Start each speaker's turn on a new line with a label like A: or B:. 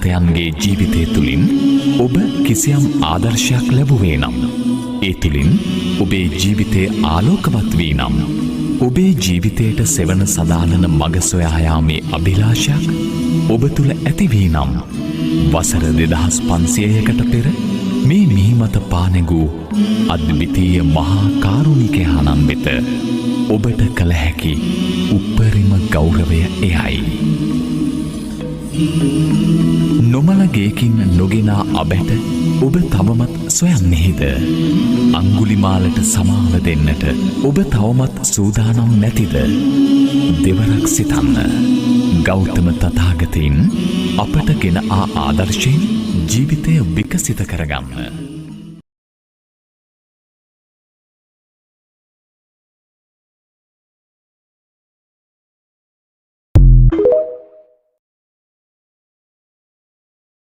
A: තථාගතයන්ගේ ජීවිතය තුළින් ඔබ කිසියම් ආදර්ශයක් ලැබුවේ නම් ඒ තුළින් ඔබේ ජීවිතය ආලෝකවත් වී නම් ඔබේ ජීවිතයට සෙවන සදානන මඟ සොයා යාමේ අභිලාෂයක් ඔබ තුළ ඇති වී නම් වසර 2500කට පෙර මේ මිහිමත පානැගූ අද්විතීය මහා කාරුණිකයාණන් වෙත ඔබට කළ හැකි උපරිම ගෞරවය එයයි. නොමලගේකින් නොගෙනා අබැට ඔබ තවමත් සොයන්නේද? අංගුලිමාලට සමාව දෙන්නට ඔබ තවමත් සූදානම් නැතිද? දෙවරක් සිතන්න. ගෞතම තථාගතයන් අපට ගෙන ආදර්ශයෙන් ජීවිතය විකසිත කරගන්න.